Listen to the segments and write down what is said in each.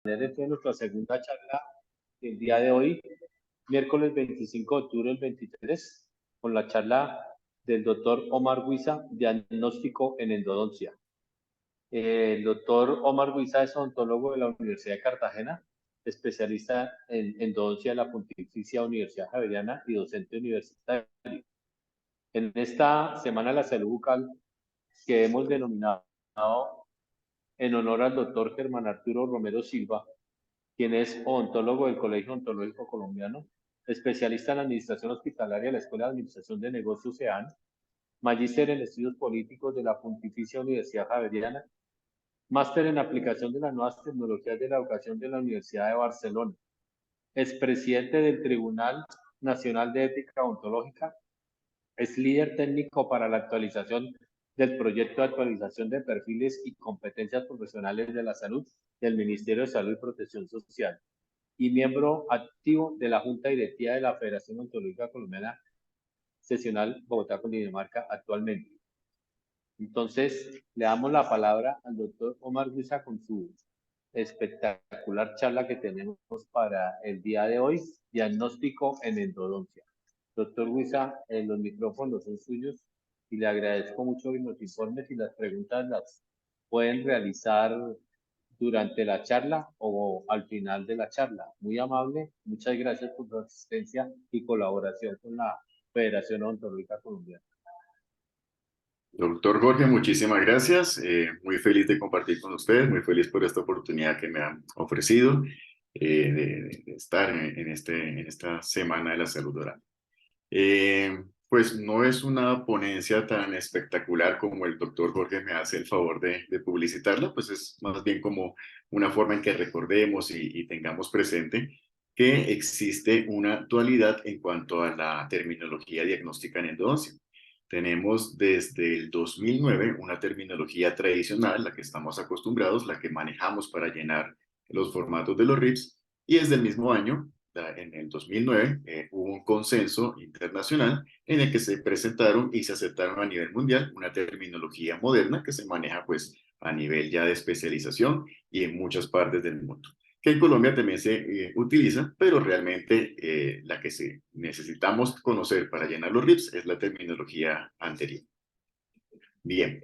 Dentro de nuestra segunda charla del día de hoy, miércoles 25 de octubre del 23, con la charla del doctor Omar Huiza, diagnóstico en endodoncia. El doctor Omar Huiza es odontólogo de la Universidad de Cartagena, especialista en endodoncia de la Pontificia Universidad Javeriana y docente universitario. En esta Semana de la Salud Bucal, que hemos denominado en honor al doctor Germán Arturo Romero Silva, quien es odontólogo del Colegio Odontológico Colombiano, especialista en administración hospitalaria de la Escuela de Administración de Negocios EAN, magíster en estudios políticos de la Pontificia Universidad Javeriana, máster en aplicación de las nuevas tecnologías de la educación de la Universidad de Barcelona, expresidente del Tribunal Nacional de Ética Odontológica, es líder técnico para la actualización del proyecto de actualización de perfiles y competencias profesionales de la salud del Ministerio de Salud y Protección Social y miembro activo de la Junta Directiva de la Federación Odontológica Colombiana Seccional Bogotá, Cundinamarca actualmente. Entonces, le damos la palabra al doctor Omar Huiza con su espectacular charla que tenemos para el día de hoy, diagnóstico en endodoncia. Doctor Huiza, los micrófonos son suyos y le agradezco mucho los informes y las preguntas las pueden realizar durante la charla o al final de la charla. Muy amable, muchas gracias por su asistencia y colaboración con la Federación Odontológica Colombiana. Doctor Jorge, muchísimas gracias. Muy feliz de compartir con ustedes, muy feliz por esta oportunidad que me han ofrecido de estar en esta Semana de la Salud Oral. Pues no es una ponencia tan espectacular como el doctor Jorge me hace el favor de publicitarla, pues es más bien como una forma en que recordemos y tengamos presente que existe una dualidad en cuanto a la terminología diagnóstica en endodoncia. Tenemos desde el 2009 una terminología tradicional, la que estamos acostumbrados, la que manejamos para llenar los formatos de los RIPS, y desde el mismo año, en el 2009, hubo un consenso internacional en el que se presentaron y se aceptaron a nivel mundial una terminología moderna que se maneja pues a nivel ya de especialización y en muchas partes del mundo, que en Colombia también se utiliza, pero realmente la que necesitamos conocer para llenar los RIPS es la terminología anterior. Bien,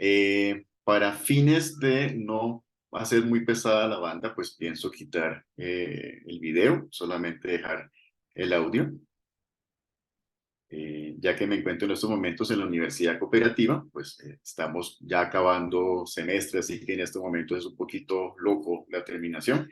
para fines de no hacer muy pesada la banda, pues pienso quitar el video, solamente dejar el audio. Ya que me encuentro en estos momentos en la Universidad Cooperativa, pues estamos ya acabando semestre, así que en este momento es un poquito loco la terminación.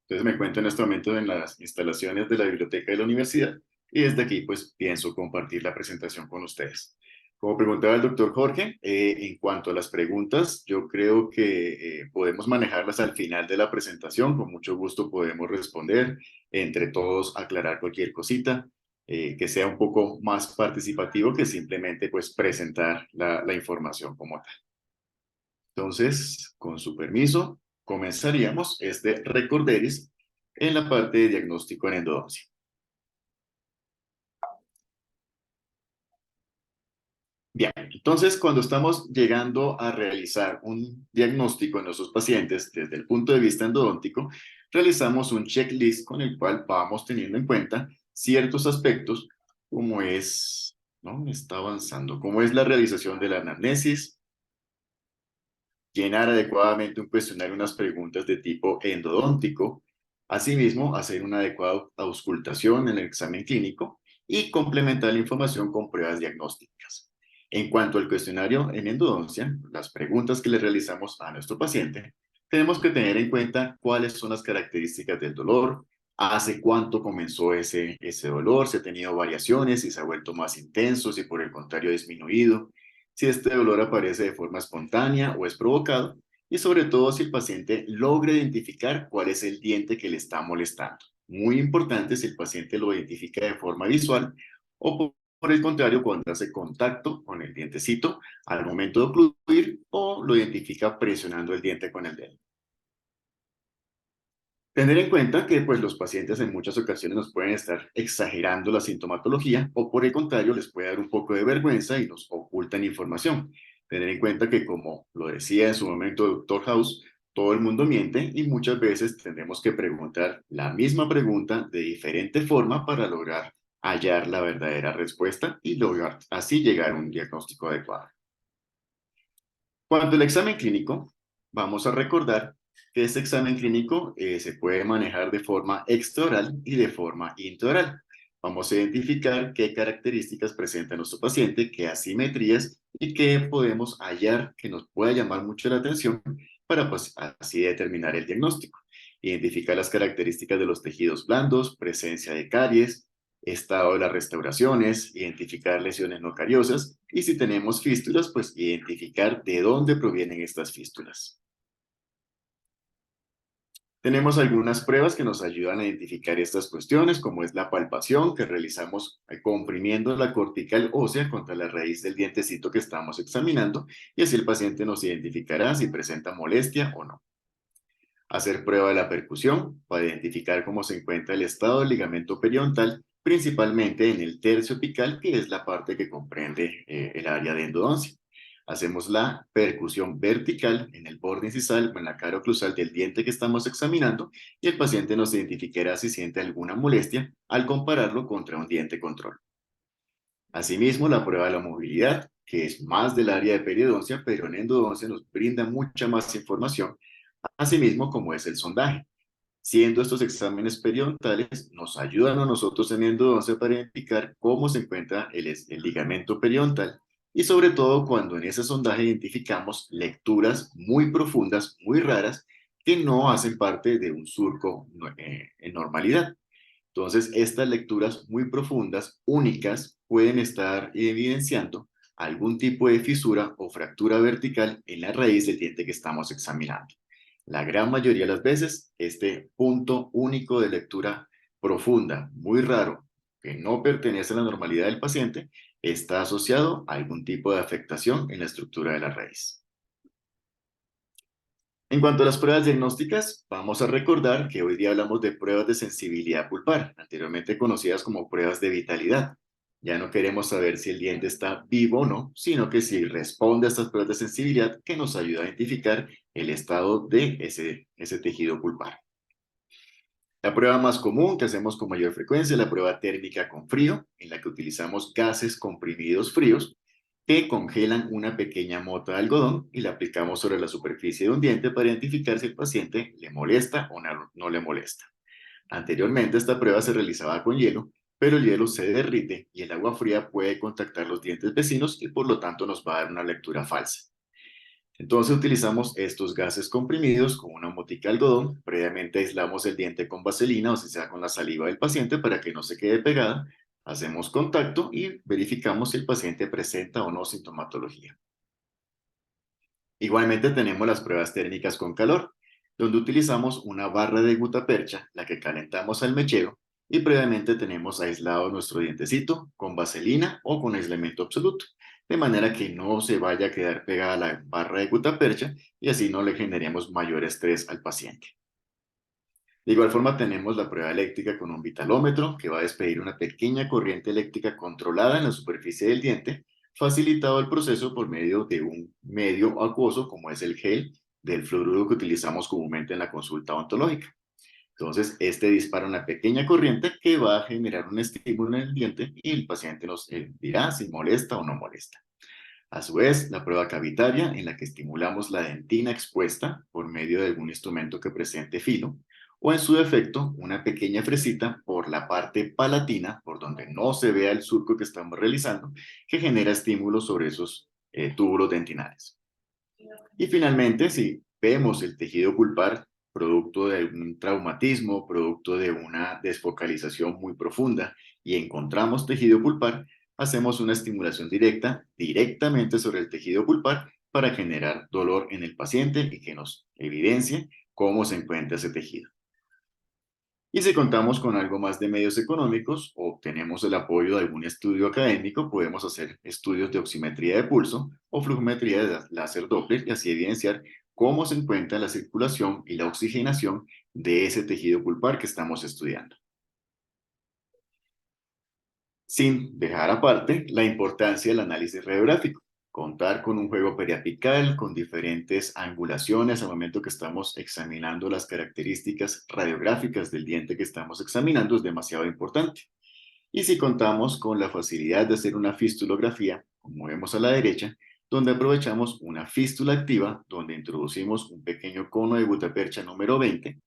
Entonces me encuentro en este momento en las instalaciones de la biblioteca de la universidad y desde aquí pues pienso compartir la presentación con ustedes. Como preguntaba el doctor Jorge, en cuanto a las preguntas, yo creo que podemos manejarlas al final de la presentación, con mucho gusto podemos responder, entre todos aclarar cualquier cosita, que sea un poco más participativo que simplemente pues presentar la información como tal. Entonces, con su permiso, comenzaríamos este recorderis en la parte de diagnóstico en endodoncia. Bien, entonces cuando estamos llegando a realizar un diagnóstico en nuestros pacientes desde el punto de vista endodóntico, realizamos un checklist con el cual vamos teniendo en cuenta ciertos aspectos como es, ¿no? Está avanzando, como es la realización de la anamnesis, llenar adecuadamente un cuestionario, unas preguntas de tipo endodóntico, asimismo hacer una adecuada auscultación en el examen clínico y complementar la información con pruebas diagnósticas. En cuanto al cuestionario en endodoncia, las preguntas que le realizamos a nuestro paciente, tenemos que tener en cuenta cuáles son las características del dolor, hace cuánto comenzó ese dolor, si ha tenido variaciones, si se ha vuelto más intenso, si por el contrario ha disminuido, si este dolor aparece de forma espontánea o es provocado, y sobre todo si el paciente logra identificar cuál es el diente que le está molestando. Muy importante si el paciente lo identifica de forma visual o por el contrario cuando hace contacto con el dientecito al momento de ocluir o lo identifica presionando el diente con el dedo. Tener en cuenta que pues, los pacientes en muchas ocasiones nos pueden estar exagerando la sintomatología o por el contrario les puede dar un poco de vergüenza y nos ocultan información. Tener en cuenta que como lo decía en su momento el Dr. House, todo el mundo miente y muchas veces tendremos que preguntar la misma pregunta de diferente forma para lograr hallar la verdadera respuesta y lograr así llegar a un diagnóstico adecuado. Cuanto al examen clínico, vamos a recordar que este examen clínico se puede manejar de forma extraoral y de forma intraoral. Vamos a identificar qué características presenta nuestro paciente, qué asimetrías y qué podemos hallar que nos pueda llamar mucho la atención para pues, así determinar el diagnóstico. Identificar las características de los tejidos blandos, presencia de caries, estado de las restauraciones, identificar lesiones no cariosas y si tenemos fístulas, pues identificar de dónde provienen estas fístulas. Tenemos algunas pruebas que nos ayudan a identificar estas cuestiones, como es la palpación que realizamos comprimiendo la cortical ósea contra la raíz del dientecito que estamos examinando y así el paciente nos identificará si presenta molestia o no. Hacer prueba de la percusión para identificar cómo se encuentra el estado del ligamento periodontal, principalmente en el tercio apical, que es la parte que comprende el área de endodoncia. Hacemos la percusión vertical en el borde incisal o en la cara oclusal del diente que estamos examinando y el paciente nos identificará si siente alguna molestia al compararlo contra un diente control. Asimismo, la prueba de la movilidad, que es más del área de periodoncia, pero en endodoncia nos brinda mucha más información, asimismo como es el sondaje. Siendo estos exámenes periodontales, nos ayudan a nosotros en endodoncia para identificar cómo se encuentra el ligamento periodontal y sobre todo cuando en ese sondaje identificamos lecturas muy profundas, muy raras, que no hacen parte de un surco en normalidad. Entonces, estas lecturas muy profundas, únicas, pueden estar evidenciando algún tipo de fisura o fractura vertical en la raíz del diente que estamos examinando. La gran mayoría de las veces, este punto único de lectura profunda, muy raro, que no pertenece a la normalidad del paciente, está asociado a algún tipo de afectación en la estructura de la raíz. En cuanto a las pruebas diagnósticas, vamos a recordar que hoy día hablamos de pruebas de sensibilidad pulpar, anteriormente conocidas como pruebas de vitalidad. Ya no queremos saber si el diente está vivo o no, sino que si responde a estas pruebas de sensibilidad que nos ayuda a identificar el estado de ese tejido pulpar. La prueba más común que hacemos con mayor frecuencia es la prueba térmica con frío, en la que utilizamos gases comprimidos fríos que congelan una pequeña mota de algodón y la aplicamos sobre la superficie de un diente para identificar si el paciente le molesta o no le molesta. Anteriormente esta prueba se realizaba con hielo, pero el hielo se derrite y el agua fría puede contactar los dientes vecinos y por lo tanto nos va a dar una lectura falsa. Entonces utilizamos estos gases comprimidos con una motica de algodón, previamente aislamos el diente con vaselina o si sea con la saliva del paciente para que no se quede pegada, hacemos contacto y verificamos si el paciente presenta o no sintomatología. Igualmente tenemos las pruebas térmicas con calor, donde utilizamos una barra de gutapercha, la que calentamos al mechero, y previamente tenemos aislado nuestro dientecito con vaselina o con aislamiento absoluto, de manera que no se vaya a quedar pegada la barra de gutapercha y así no le generemos mayor estrés al paciente. De igual forma tenemos la prueba eléctrica con un vitalómetro que va a despedir una pequeña corriente eléctrica controlada en la superficie del diente, facilitado el proceso por medio de un medio acuoso como es el gel del fluoruro que utilizamos comúnmente en la consulta odontológica. Entonces, este dispara una pequeña corriente que va a generar un estímulo en el diente y el paciente nos dirá si molesta o no molesta. A su vez, la prueba cavitaria, en la que estimulamos la dentina expuesta por medio de algún instrumento que presente filo, o en su defecto, una pequeña fresita por la parte palatina, por donde no se vea el surco que estamos realizando, que genera estímulos sobre esos túbulos dentinales. Y finalmente, si vemos el tejido pulpar producto de un traumatismo, producto de una desfocalización muy profunda y encontramos tejido pulpar, hacemos una estimulación directa directamente sobre el tejido pulpar para generar dolor en el paciente y que nos evidencie cómo se encuentra ese tejido. Y si contamos con algo más de medios económicos o obtenemos el apoyo de algún estudio académico, podemos hacer estudios de oximetría de pulso o flujometría de láser Doppler y así evidenciar cómo se encuentra la circulación y la oxigenación de ese tejido pulpar que estamos estudiando. Sin dejar aparte la importancia del análisis radiográfico. contar con un juego periapical con diferentes angulaciones al momento que estamos examinando las características radiográficas del diente que estamos examinando es demasiado importante. Y si contamos con la facilidad de hacer una fistulografía, como vemos a la derecha, donde aprovechamos una fístula activa, donde introducimos un pequeño cono de gutapercha número 20,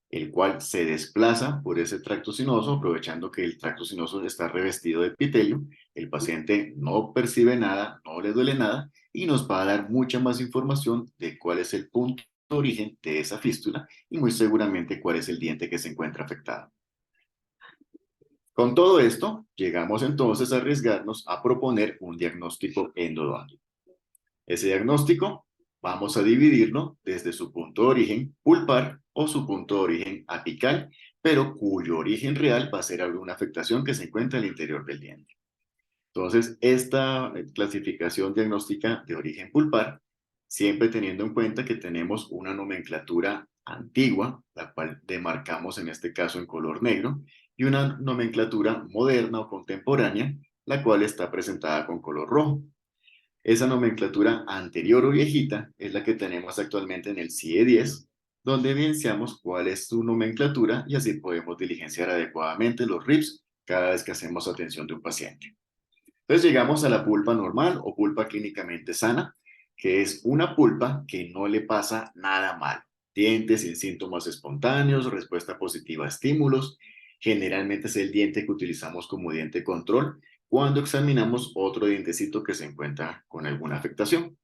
el cual se desplaza por ese tracto sinoso, aprovechando que el tracto sinoso está revestido de epitelio. El paciente no percibe nada, no le duele nada, y nos va a dar mucha más información de cuál es el punto de origen de esa fístula y muy seguramente cuál es el diente que se encuentra afectado. Con todo esto, llegamos entonces a arriesgarnos a proponer un diagnóstico endodóntico. Ese diagnóstico vamos a dividirlo desde su punto de origen pulpar o su punto de origen apical, pero cuyo origen real va a ser alguna afectación que se encuentra al interior del diente. Entonces, esta clasificación diagnóstica de origen pulpar, siempre teniendo en cuenta que tenemos una nomenclatura antigua, la cual demarcamos en este caso en color negro, y una nomenclatura moderna o contemporánea, la cual está presentada con color rojo. Esa nomenclatura anterior o viejita es la que tenemos actualmente en el CIE-10, donde evidenciamos cuál es su nomenclatura y así podemos diligenciar adecuadamente los RIPS cada vez que hacemos atención de un paciente. Entonces llegamos a la pulpa normal o pulpa clínicamente sana, que es una pulpa que no le pasa nada mal. Dientes sin síntomas espontáneos, respuesta positiva a estímulos. Generalmente es el diente que utilizamos como diente control cuando examinamos otro dientecito que se encuentra con alguna afectación.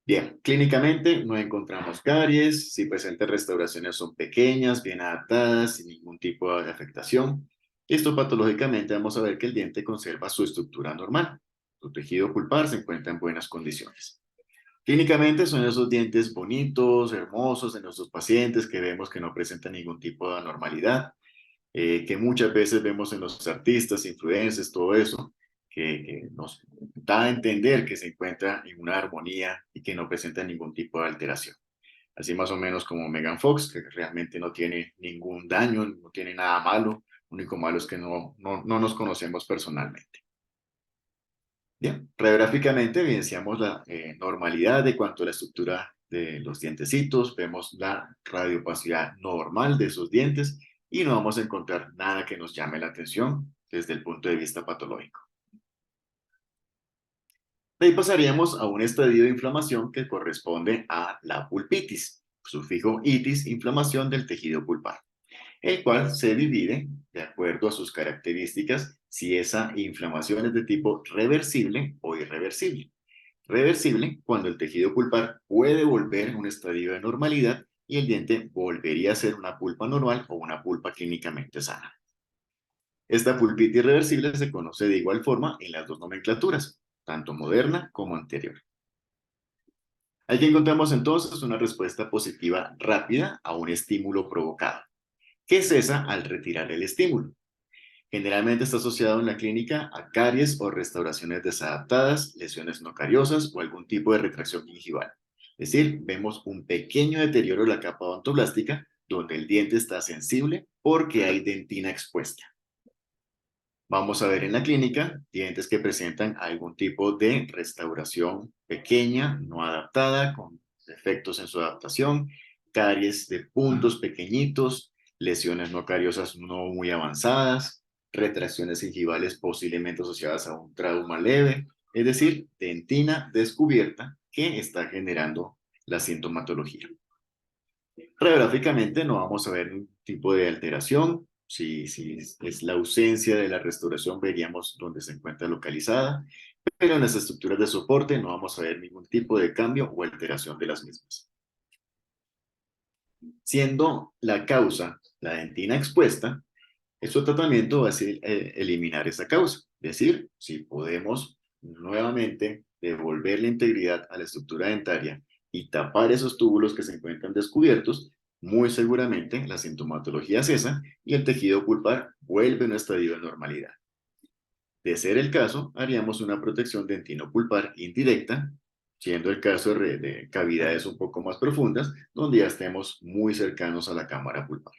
Bien, clínicamente no encontramos caries, si presentes restauraciones son pequeñas, bien adaptadas, sin ningún tipo de afectación. Esto patológicamente vamos a ver que el diente conserva su estructura normal. Su tejido pulpar se encuentra en buenas condiciones. Clínicamente son esos dientes bonitos, hermosos en nuestros pacientes que vemos que no presentan ningún tipo de anormalidad, que muchas veces vemos en los artistas, influencers, todo eso, que nos da a entender que se encuentra en una armonía y que no presenta ningún tipo de alteración. Así más o menos como Megan Fox, que realmente no tiene ningún daño, no tiene nada malo, lo único malo es que no nos conocemos personalmente. Bien, radiográficamente evidenciamos la normalidad de cuanto a la estructura de los dientecitos, vemos la radiopacidad normal de esos dientes y no vamos a encontrar nada que nos llame la atención desde el punto de vista patológico. De ahí pasaríamos a un estadio de inflamación que corresponde a la pulpitis, sufijo itis, inflamación del tejido pulpar, el cual se divide de acuerdo a sus características si esa inflamación es de tipo reversible o irreversible. Reversible cuando el tejido pulpar puede volver a un estadio de normalidad y el diente volvería a ser una pulpa normal o una pulpa clínicamente sana. Esta pulpitis reversible se conoce de igual forma en las dos nomenclaturas, tanto moderna como anterior. Aquí encontramos entonces una respuesta positiva rápida a un estímulo provocado, que cesa al retirar el estímulo. Generalmente está asociado en la clínica a caries o restauraciones desadaptadas, lesiones no cariosas o algún tipo de retracción gingival. Es decir, vemos un pequeño deterioro de la capa odontoblástica donde el diente está sensible porque hay dentina expuesta. Vamos a ver en la clínica dientes que presentan algún tipo de restauración pequeña, no adaptada, con defectos en su adaptación, caries de puntos pequeñitos, lesiones no cariosas no muy avanzadas, retracciones gingivales posiblemente asociadas a un trauma leve, es decir, dentina descubierta que está generando la sintomatología. Radiográficamente no vamos a ver un tipo de alteración. Si es la ausencia de la restauración, veríamos dónde se encuentra localizada, pero en las estructuras de soporte no vamos a ver ningún tipo de cambio o alteración de las mismas. Siendo la causa la dentina expuesta, su tratamiento va a ser eliminar esa causa. Es decir, si podemos nuevamente devolver la integridad a la estructura dentaria y tapar esos túbulos que se encuentran descubiertos, muy seguramente la sintomatología cesa y el tejido pulpar vuelve a un estadio de normalidad. De ser el caso, haríamos una protección dentino-pulpar indirecta, siendo el caso de cavidades un poco más profundas, donde ya estemos muy cercanos a la cámara pulpar.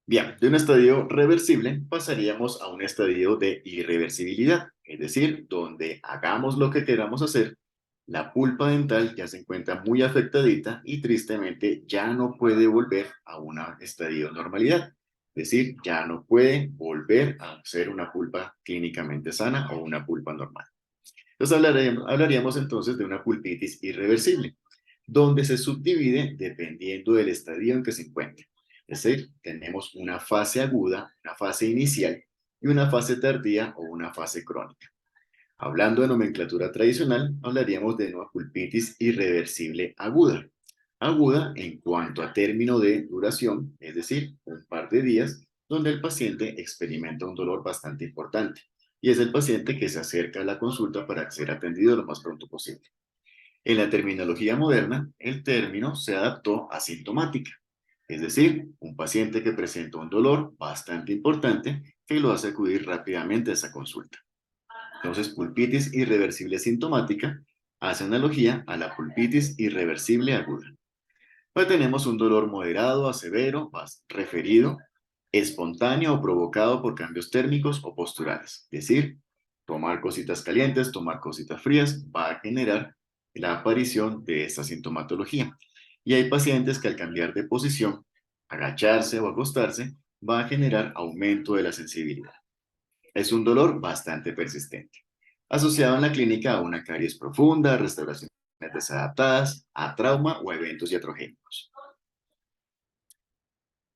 Bien, de un estadio reversible pasaríamos a un estadio de irreversibilidad, es decir, donde hagamos lo que queramos hacer, la pulpa dental ya se encuentra muy afectadita y tristemente ya no puede volver a un estadio de normalidad. Es decir, ya no puede volver a ser una pulpa clínicamente sana o una pulpa normal. Entonces hablaríamos entonces de una pulpitis irreversible, donde se subdivide dependiendo del estadio en que se encuentre. Es decir, tenemos una fase aguda, una fase inicial y una fase tardía o una fase crónica. Hablando de nomenclatura tradicional, hablaríamos de una pulpitis irreversible aguda. Aguda en cuanto a término de duración, es decir, un par de días, donde el paciente experimenta un dolor bastante importante. Y es el paciente que se acerca a la consulta para ser atendido lo más pronto posible. En la terminología moderna, el término se adaptó a sintomática, es decir, un paciente que presenta un dolor bastante importante que lo hace acudir rápidamente a esa consulta. Entonces, pulpitis irreversible sintomática hace analogía a la pulpitis irreversible aguda. Pues tenemos un dolor moderado a severo, referido, espontáneo o provocado por cambios térmicos o posturales. Es decir, tomar cositas calientes, tomar cositas frías va a generar la aparición de esta sintomatología. Y hay pacientes que al cambiar de posición, agacharse o acostarse, va a generar aumento de la sensibilidad. Es un dolor bastante persistente, asociado en la clínica a una caries profunda, restauraciones desadaptadas, a trauma o a eventos iatrogénicos.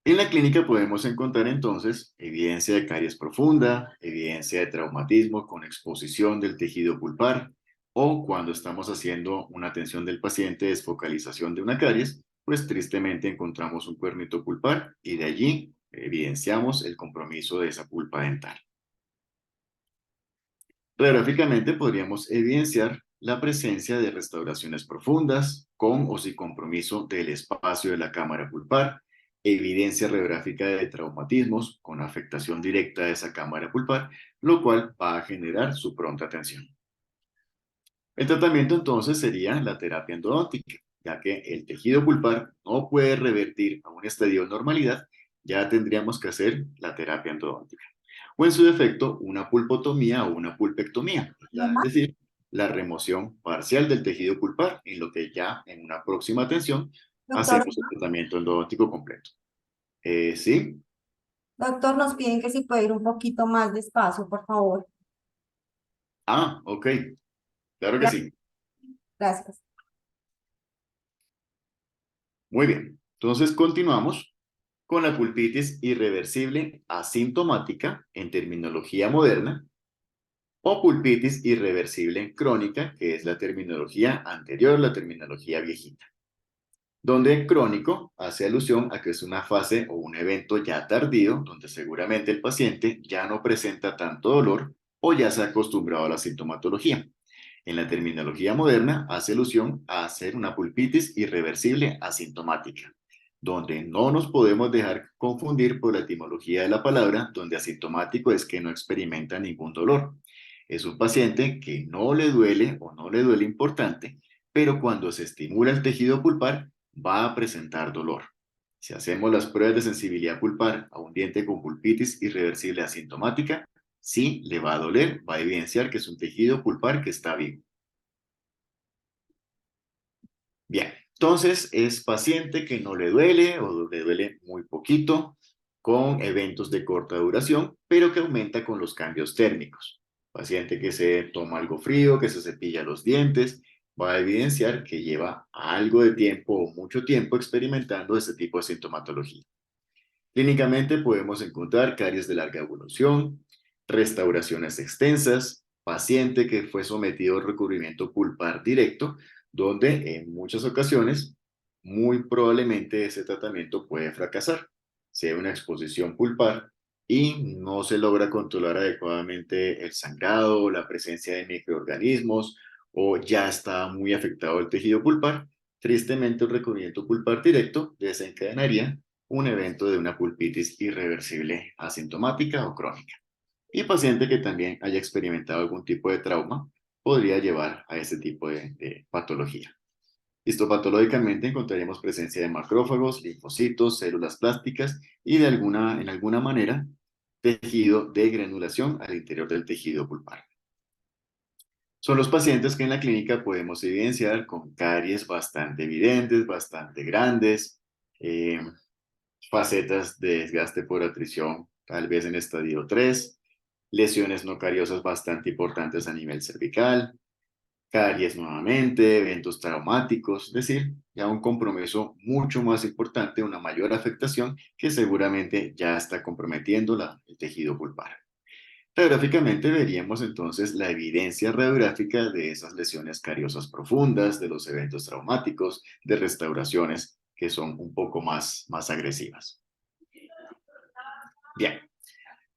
En la clínica podemos encontrar entonces evidencia de caries profunda, evidencia de traumatismo con exposición del tejido pulpar, o cuando estamos haciendo una atención del paciente, desfocalización de una caries, pues tristemente encontramos un cuernito pulpar y de allí evidenciamos el compromiso de esa pulpa dental. Radiográficamente podríamos evidenciar la presencia de restauraciones profundas con o sin compromiso del espacio de la cámara pulpar, evidencia radiográfica de traumatismos con afectación directa de esa cámara pulpar, lo cual va a generar su pronta atención. El tratamiento entonces sería la terapia endodóntica, ya que el tejido pulpar no puede revertir a un estadio de normalidad, ya tendríamos que hacer la terapia endodóntica. O en su defecto, una pulpotomía o una pulpectomía, es decir, la remoción parcial del tejido pulpar, en lo que ya en una próxima atención Doctor, hacemos el tratamiento endodóntico completo. ¿Sí? doctor, nos piden que si puede ir un poquito más despacio, por favor. Ah, ok, claro que sí. Gracias. Muy bien. Entonces continuamos con la pulpitis irreversible asintomática en terminología moderna o pulpitis irreversible crónica, que es la terminología anterior, la terminología viejita, donde crónico hace alusión a que es una fase o un evento ya tardío, donde seguramente el paciente ya no presenta tanto dolor o ya se ha acostumbrado a la sintomatología. En la terminología moderna hace alusión a hacer una pulpitis irreversible asintomática, donde no nos podemos dejar confundir por la etimología de la palabra, donde asintomático es que no experimenta ningún dolor. Es un paciente que no le duele o no le duele importante, pero cuando se estimula el tejido pulpar va a presentar dolor. Si hacemos las pruebas de sensibilidad pulpar a un diente con pulpitis irreversible asintomática, sí le va a doler, va a evidenciar que es un tejido pulpar que está vivo. Bien, entonces es paciente que no le duele o le duele muy poquito, con eventos de corta duración, pero que aumenta con los cambios térmicos. Paciente que se toma algo frío, que se cepilla los dientes, va a evidenciar que lleva algo de tiempo o mucho tiempo experimentando este tipo de sintomatología. Clínicamente podemos encontrar caries de larga evolución, restauraciones extensas, paciente que fue sometido al recubrimiento pulpar directo, donde en muchas ocasiones muy probablemente ese tratamiento puede fracasar. Sea una exposición pulpar y no se logra controlar adecuadamente el sangrado, la presencia de microorganismos o ya está muy afectado el tejido pulpar, tristemente el recubrimiento pulpar directo desencadenaría un evento de una pulpitis irreversible asintomática o crónica. Y paciente que también haya experimentado algún tipo de trauma podría llevar a ese tipo de patología. Histopatológicamente encontraremos presencia de macrófagos, linfocitos, células plásticas y en alguna manera tejido de granulación al interior del tejido pulpar. Son los pacientes que en la clínica podemos evidenciar con caries bastante evidentes, bastante grandes, facetas de desgaste por atrición, tal vez en estadio 3, lesiones no cariosas bastante importantes a nivel cervical, caries nuevamente, eventos traumáticos, es decir, ya un compromiso mucho más importante, una mayor afectación que seguramente ya está comprometiendo el tejido pulpar. Radiográficamente veríamos entonces la evidencia radiográfica de esas lesiones cariosas profundas, de los eventos traumáticos, de restauraciones que son un poco más agresivas. Bien,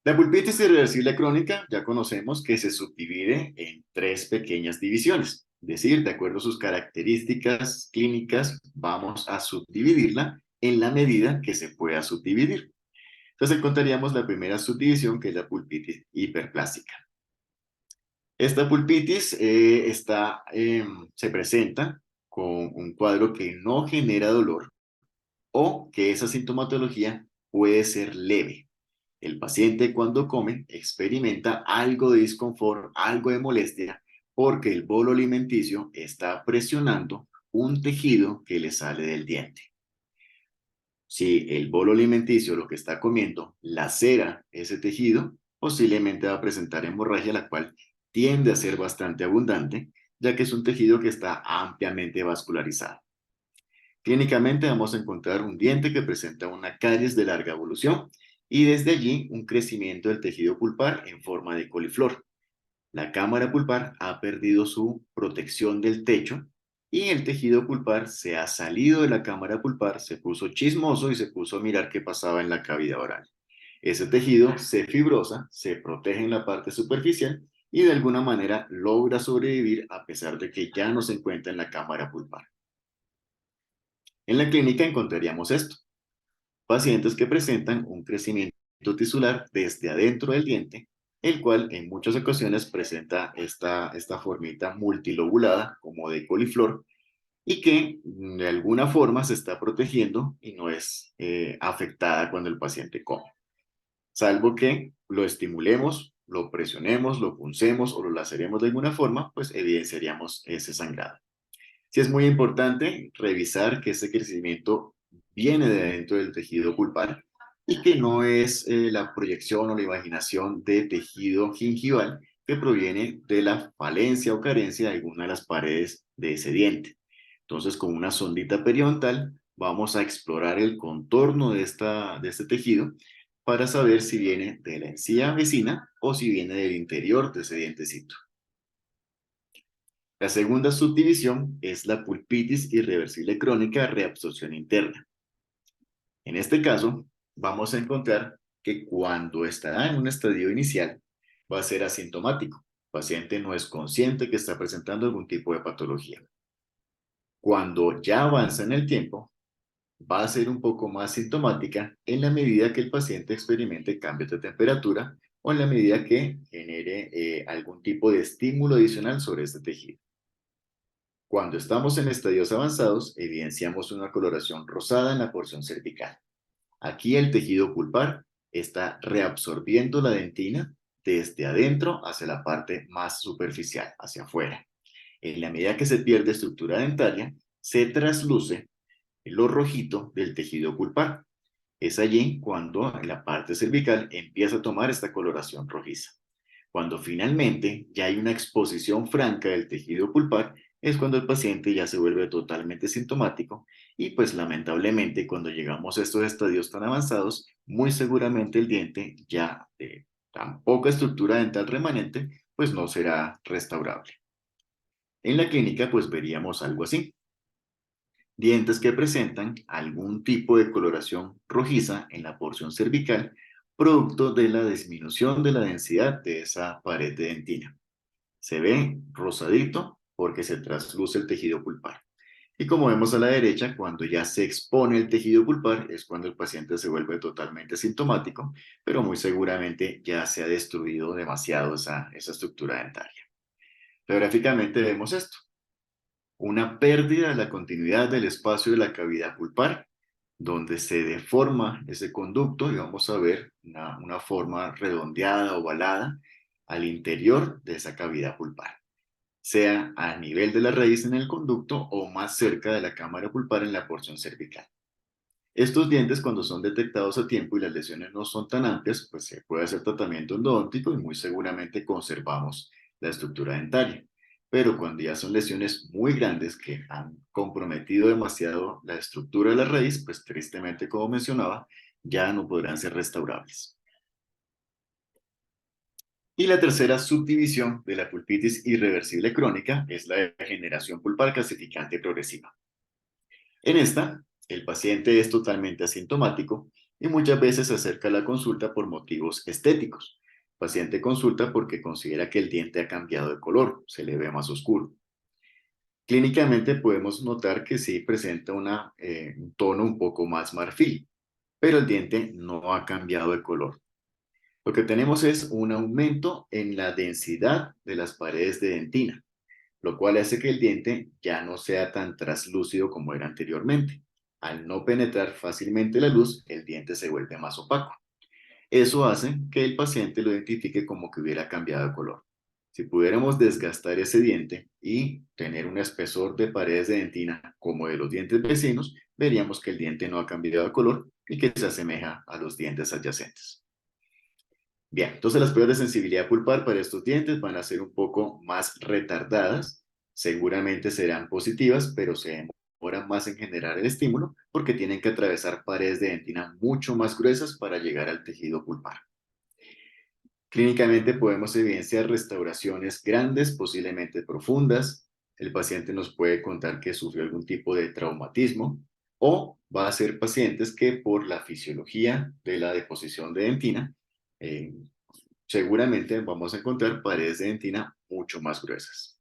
la pulpitis irreversible crónica ya conocemos que se subdivide en 3 pequeñas divisiones. Es decir, de acuerdo a sus características clínicas, vamos a subdividirla en la medida que se pueda subdividir. Entonces encontraríamos la primera subdivisión, que es la pulpitis hiperplásica. Esta pulpitis se presenta con un cuadro que no genera dolor o que esa sintomatología puede ser leve. El paciente cuando come experimenta algo de disconfort, algo de molestia, porque el bolo alimenticio está presionando un tejido que le sale del diente. Si el bolo alimenticio, lo que está comiendo, lacera ese tejido, posiblemente va a presentar hemorragia, la cual tiende a ser bastante abundante, ya que es un tejido que está ampliamente vascularizado. Clínicamente vamos a encontrar un diente que presenta una caries de larga evolución y desde allí un crecimiento del tejido pulpar en forma de coliflor. La cámara pulpar ha perdido su protección del techo y el tejido pulpar se ha salido de la cámara pulpar, se puso chismoso y se puso a mirar qué pasaba en la cavidad oral. Ese tejido se fibrosa, se protege en la parte superficial y de alguna manera logra sobrevivir a pesar de que ya no se encuentra en la cámara pulpar. En la clínica encontraríamos esto: pacientes que presentan un crecimiento tisular desde adentro del diente, el cual en muchas ocasiones presenta esta formita multilobulada como de coliflor y que de alguna forma se está protegiendo y no es afectada cuando el paciente come. Salvo que lo estimulemos, lo presionemos, lo puncemos o lo laceremos de alguna forma, pues evidenciaríamos ese sangrado. Sí, es muy importante revisar que ese crecimiento viene de dentro del tejido pulpar y que no es la proyección o la imaginación de tejido gingival que proviene de la falencia o carencia de alguna de las paredes de ese diente. Entonces, con una sondita periodontal vamos a explorar el contorno de este tejido para saber si viene de la encía vecina o si viene del interior de ese dientecito. La segunda subdivisión es la pulpitis irreversible crónica reabsorción interna. En este caso, vamos a encontrar que cuando está en un estadio inicial, va a ser asintomático. El paciente no es consciente que está presentando algún tipo de patología. Cuando ya avanza en el tiempo, va a ser un poco más sintomática en la medida que el paciente experimente cambios de temperatura o en la medida que genere algún tipo de estímulo adicional sobre este tejido. Cuando estamos en estadios avanzados, evidenciamos una coloración rosada en la porción cervical. Aquí el tejido pulpar está reabsorbiendo la dentina desde adentro hacia la parte más superficial, hacia afuera. En la medida que se pierde estructura dentaria, se trasluce lo rojito del tejido pulpar. Es allí cuando la parte cervical empieza a tomar esta coloración rojiza. Cuando finalmente ya hay una exposición franca del tejido pulpar, es cuando el paciente ya se vuelve totalmente sintomático y pues lamentablemente cuando llegamos a estos estadios tan avanzados, muy seguramente el diente ya de tan poca estructura dental remanente, pues no será restaurable. En la clínica pues veríamos algo así: dientes que presentan algún tipo de coloración rojiza en la porción cervical, producto de la disminución de la densidad de esa pared de dentina. Se ve rosadito porque se trasluce el tejido pulpar. Y como vemos a la derecha, cuando ya se expone el tejido pulpar es cuando el paciente se vuelve totalmente sintomático, pero muy seguramente ya se ha destruido demasiado esa estructura dentaria. Radiográficamente vemos esto: una pérdida de la continuidad del espacio de la cavidad pulpar, donde se deforma ese conducto y vamos a ver una forma redondeada, ovalada, al interior de esa cavidad pulpar, sea a nivel de la raíz en el conducto o más cerca de la cámara pulpar en la porción cervical. Estos dientes, cuando son detectados a tiempo y las lesiones no son tan amplias, pues se puede hacer tratamiento endodóntico y muy seguramente conservamos la estructura dentaria. Pero cuando ya son lesiones muy grandes que han comprometido demasiado la estructura de la raíz, pues tristemente, como mencionaba, ya no podrán ser restaurables. Y la tercera subdivisión de la pulpitis irreversible crónica es la degeneración pulpar calcificante progresiva. En esta, el paciente es totalmente asintomático y muchas veces se acerca a la consulta por motivos estéticos. El paciente consulta porque considera que el diente ha cambiado de color, se le ve más oscuro. Clínicamente podemos notar que sí presenta un tono un poco más marfil, pero el diente no ha cambiado de color. Lo que tenemos es un aumento en la densidad de las paredes de dentina, lo cual hace que el diente ya no sea tan traslúcido como era anteriormente. Al no penetrar fácilmente la luz, el diente se vuelve más opaco. Eso hace que el paciente lo identifique como que hubiera cambiado de color. Si pudiéramos desgastar ese diente y tener un espesor de paredes de dentina como de los dientes vecinos, veríamos que el diente no ha cambiado de color y que se asemeja a los dientes adyacentes. Bien, entonces las pruebas de sensibilidad pulpar para estos dientes van a ser un poco más retardadas. Seguramente serán positivas, pero se demoran más en generar el estímulo porque tienen que atravesar paredes de dentina mucho más gruesas para llegar al tejido pulpar. Clínicamente podemos evidenciar restauraciones grandes, posiblemente profundas. El paciente nos puede contar que sufrió algún tipo de traumatismo o va a ser pacientes que por la fisiología de la deposición de dentina, eh, seguramente vamos a encontrar paredes de dentina mucho más gruesas.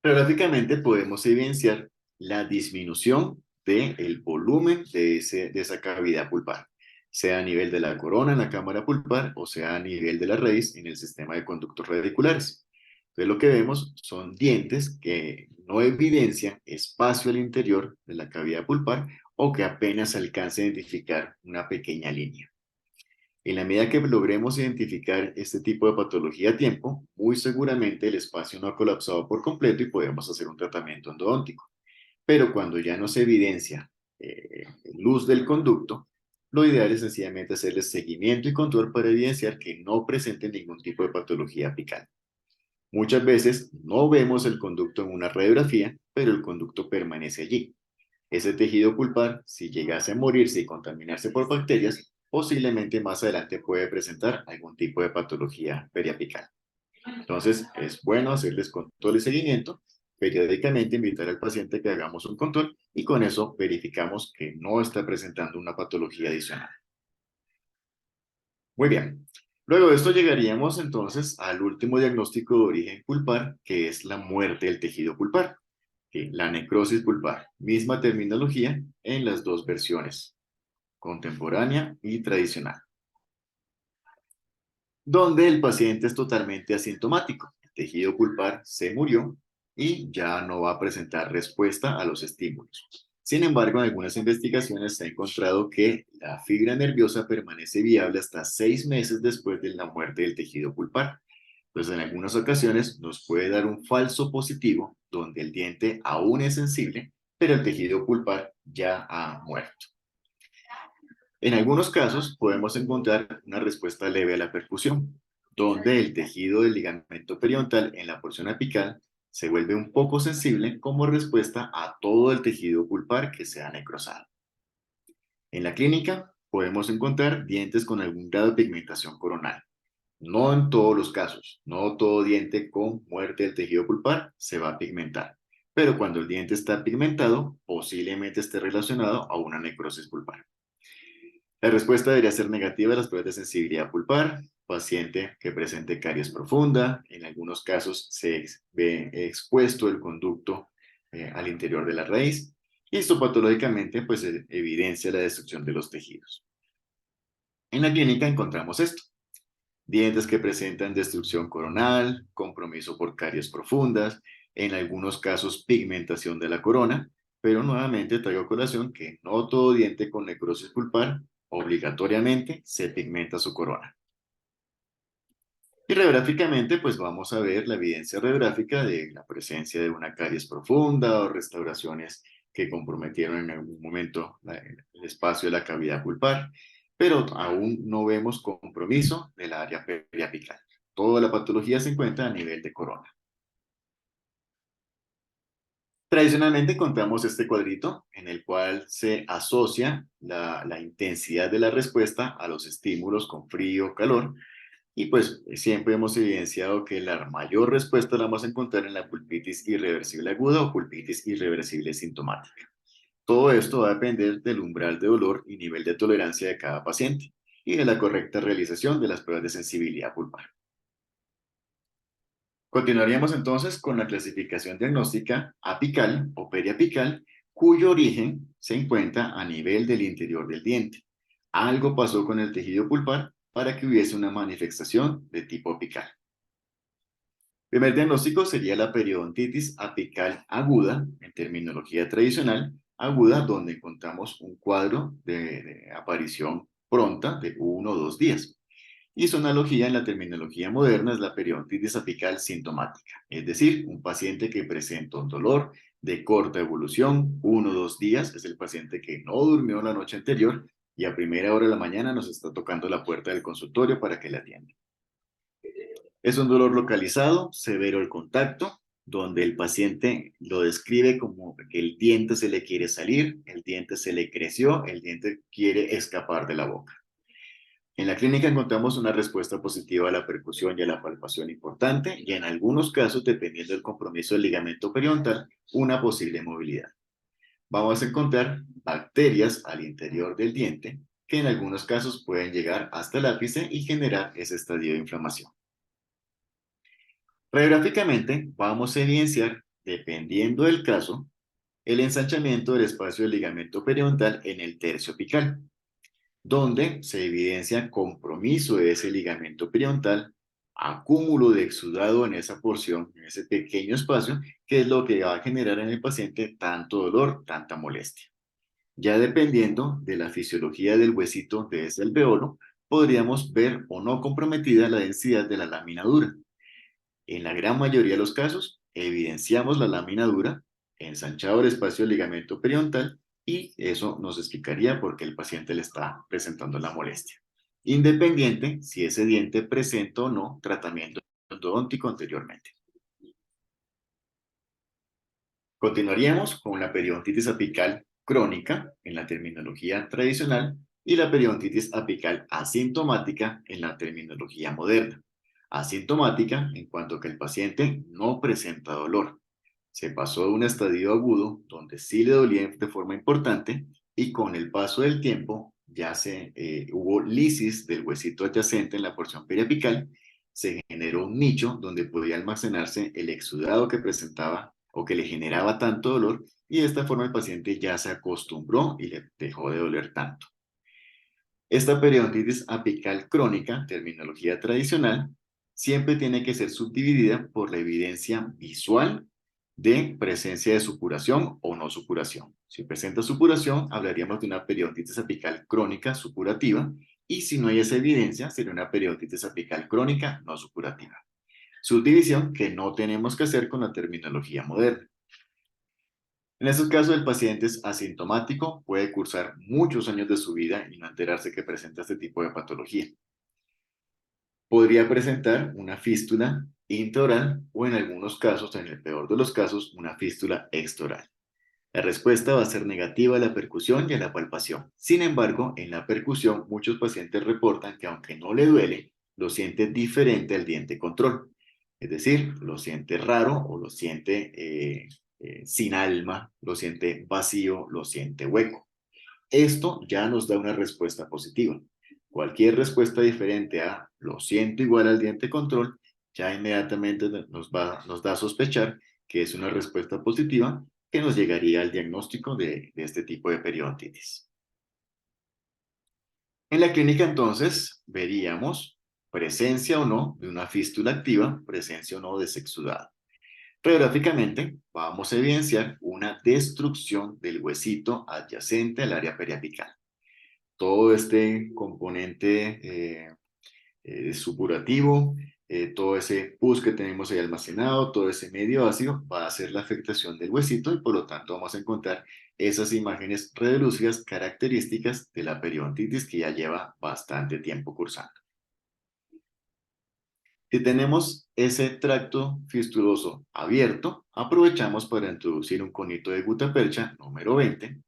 Radiográficamente podemos evidenciar la disminución del volumen de esa cavidad pulpar, sea a nivel de la corona en la cámara pulpar o sea a nivel de la raíz en el sistema de conductos radiculares. Entonces lo que vemos son dientes que no evidencian espacio al interior de la cavidad pulpar o que apenas alcanza a identificar una pequeña línea. En la medida que logremos identificar este tipo de patología a tiempo, muy seguramente el espacio no ha colapsado por completo y podemos hacer un tratamiento endodóntico. Pero cuando ya no se evidencia luz del conducto, lo ideal es sencillamente hacerle seguimiento y control para evidenciar que no presenten ningún tipo de patología apical. Muchas veces no vemos el conducto en una radiografía, pero el conducto permanece allí. Ese tejido pulpar, si llegase a morirse y contaminarse por bacterias, posiblemente más adelante puede presentar algún tipo de patología periapical. Entonces, es bueno hacerles control y seguimiento, periódicamente invitar al paciente a que hagamos un control y con eso verificamos que no está presentando una patología adicional. Muy bien. Luego de esto llegaríamos entonces al último diagnóstico de origen pulpar, que es la muerte del tejido pulpar. La necrosis pulpar, misma terminología en las dos versiones, contemporánea y tradicional, donde el paciente es totalmente asintomático. El tejido pulpar se murió y ya no va a presentar respuesta a los estímulos. Sin embargo, en algunas investigaciones se ha encontrado que la fibra nerviosa permanece viable hasta 6 meses después de la muerte del tejido pulpar. Pues en algunas ocasiones nos puede dar un falso positivo donde el diente aún es sensible, pero el tejido pulpar ya ha muerto. En algunos casos podemos encontrar una respuesta leve a la perfusión, donde el tejido del ligamento periodontal en la porción apical se vuelve un poco sensible como respuesta a todo el tejido pulpar que se ha necrosado. En la clínica podemos encontrar dientes con algún grado de pigmentación coronal. No en todos los casos, no todo diente con muerte del tejido pulpar se va a pigmentar, pero cuando el diente está pigmentado, posiblemente esté relacionado a una necrosis pulpar. La respuesta debería ser negativa a las pruebas de sensibilidad pulpar, paciente que presente caries profunda, en algunos casos se ve expuesto el conducto al interior de la raíz, y histopatológicamente pues evidencia la destrucción de los tejidos. En la clínica encontramos esto. Dientes que presentan destrucción coronal, compromiso por caries profundas, en algunos casos pigmentación de la corona, pero nuevamente traigo a colación que no todo diente con necrosis pulpar obligatoriamente se pigmenta su corona. Y radiográficamente, pues vamos a ver la evidencia radiográfica de la presencia de una caries profunda o restauraciones que comprometieron en algún momento el espacio de la cavidad pulpar, pero aún no vemos compromiso del área periapical. Toda la patología se encuentra a nivel de corona. Tradicionalmente encontramos este cuadrito en el cual se asocia la intensidad de la respuesta a los estímulos con frío o calor, y pues siempre hemos evidenciado que la mayor respuesta la vamos a encontrar en la pulpitis irreversible aguda o pulpitis irreversible sintomática. Todo esto va a depender del umbral de dolor y nivel de tolerancia de cada paciente y de la correcta realización de las pruebas de sensibilidad pulpar. Continuaríamos entonces con la clasificación diagnóstica apical o periapical, cuyo origen se encuentra a nivel del interior del diente. Algo pasó con el tejido pulpar para que hubiese una manifestación de tipo apical. El primer diagnóstico sería la periodontitis apical aguda, en terminología tradicional, aguda, donde encontramos un cuadro de aparición pronta de 1 o 2 días. Y su analogía en la terminología moderna es la periodontitis apical sintomática, es decir, un paciente que presenta un dolor de corta evolución, 1 o 2 días, es el paciente que no durmió la noche anterior y a primera hora de la mañana nos está tocando la puerta del consultorio para que le atienda. Es un dolor localizado, severo el contacto, donde el paciente lo describe como que el diente se le quiere salir, el diente se le creció, el diente quiere escapar de la boca. En la clínica encontramos una respuesta positiva a la percusión y a la palpación importante y en algunos casos, dependiendo del compromiso del ligamento periodontal, una posible movilidad. Vamos a encontrar bacterias al interior del diente que en algunos casos pueden llegar hasta el ápice y generar ese estadio de inflamación. Radiográficamente vamos a evidenciar, dependiendo del caso, el ensanchamiento del espacio del ligamento periodontal en el tercio apical, donde se evidencia compromiso de ese ligamento periodontal, acúmulo de exudado en esa porción, en ese pequeño espacio, que es lo que va a generar en el paciente tanto dolor, tanta molestia. Ya dependiendo de la fisiología del huesito de ese alveolo, podríamos ver o no comprometida la densidad de la lámina dura. En la gran mayoría de los casos, evidenciamos la lámina dura, ensanchado el espacio del ligamento periodontal, y eso nos explicaría por qué el paciente le está presentando la molestia, independiente si ese diente presenta o no tratamiento endodóntico anteriormente. Continuaríamos con la periodontitis apical crónica en la terminología tradicional y la periodontitis apical asintomática en la terminología moderna. Asintomática en cuanto que el paciente no presenta dolor. Se pasó de un estadio agudo donde sí le dolía de forma importante y con el paso del tiempo ya hubo lisis del huesito adyacente en la porción periapical, se generó un nicho donde podía almacenarse el exudado que presentaba o que le generaba tanto dolor y de esta forma el paciente ya se acostumbró y le dejó de doler tanto. Esta periodontitis apical crónica, terminología tradicional, siempre tiene que ser subdividida por la evidencia visual de presencia de supuración o no supuración. Si presenta supuración, hablaríamos de una periodontitis apical crónica supurativa, y si no hay esa evidencia, sería una periodontitis apical crónica no supurativa. Subdivisión que no tenemos que hacer con la terminología moderna. En estos casos, el paciente es asintomático, puede cursar muchos años de su vida y no enterarse que presenta este tipo de patología. Podría presentar una fístula intraoral o en algunos casos, en el peor de los casos, una fístula extraoral. La respuesta va a ser negativa a la percusión y a la palpación. Sin embargo, en la percusión, muchos pacientes reportan que aunque no le duele, lo siente diferente al diente control. Es decir, lo siente raro o lo siente sin alma, lo siente vacío, lo siente hueco. Esto ya nos da una respuesta positiva. Cualquier respuesta diferente a lo siento igual al diente control, ya inmediatamente nos da a sospechar que es una respuesta positiva que nos llegaría al diagnóstico de este tipo de periodontitis. En la clínica entonces veríamos presencia o no de una fístula activa, presencia o no de exudado. Radiográficamente vamos a evidenciar una destrucción del huesito adyacente al área periapical. Todo este componente supurativo, todo ese pus que tenemos ahí almacenado, todo ese medio ácido va a hacer la afectación del huesito y por lo tanto vamos a encontrar esas imágenes radiolúcidas características de la periodontitis que ya lleva bastante tiempo cursando. Si tenemos ese tracto fistuloso abierto, aprovechamos para introducir un conito de gutapercha número 20,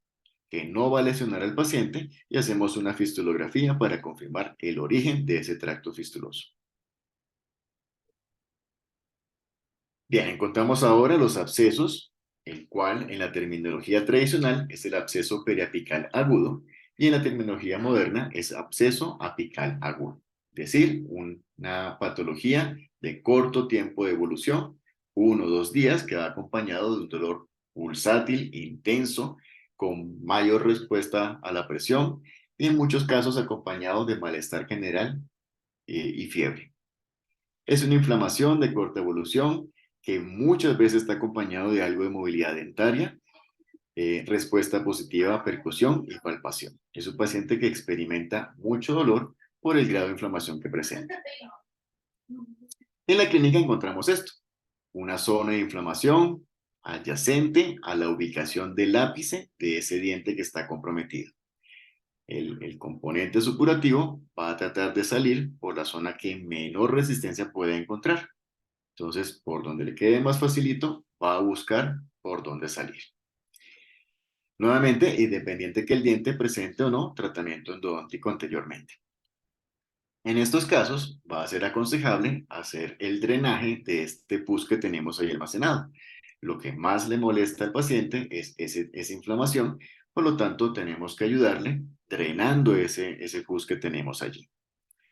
que no va a lesionar al paciente, y hacemos una fistulografía para confirmar el origen de ese tracto fistuloso. Bien, encontramos ahora los abscesos, el cual en la terminología tradicional es el absceso periapical agudo y en la terminología moderna es absceso apical agudo. Es decir, una patología de corto tiempo de evolución, 1 o 2 días, que va acompañado de un dolor pulsátil, intenso, con mayor respuesta a la presión y en muchos casos acompañado de malestar general y fiebre. Es una inflamación de corta evolución que muchas veces está acompañado de algo de movilidad dentaria, respuesta positiva a percusión y palpación. Es un paciente que experimenta mucho dolor por el grado de inflamación que presenta. En la clínica encontramos esto, una zona de inflamación adyacente a la ubicación del ápice de ese diente que está comprometido. El componente supurativo va a tratar de salir por la zona que menor resistencia puede encontrar. Entonces, por donde le quede más facilito, va a buscar por dónde salir. Nuevamente, independiente que el diente presente o no tratamiento endodóntico anteriormente. En estos casos, va a ser aconsejable hacer el drenaje de este pus que tenemos ahí almacenado. Lo que más le molesta al paciente es esa inflamación, por lo tanto, tenemos que ayudarle drenando ese pus que tenemos allí.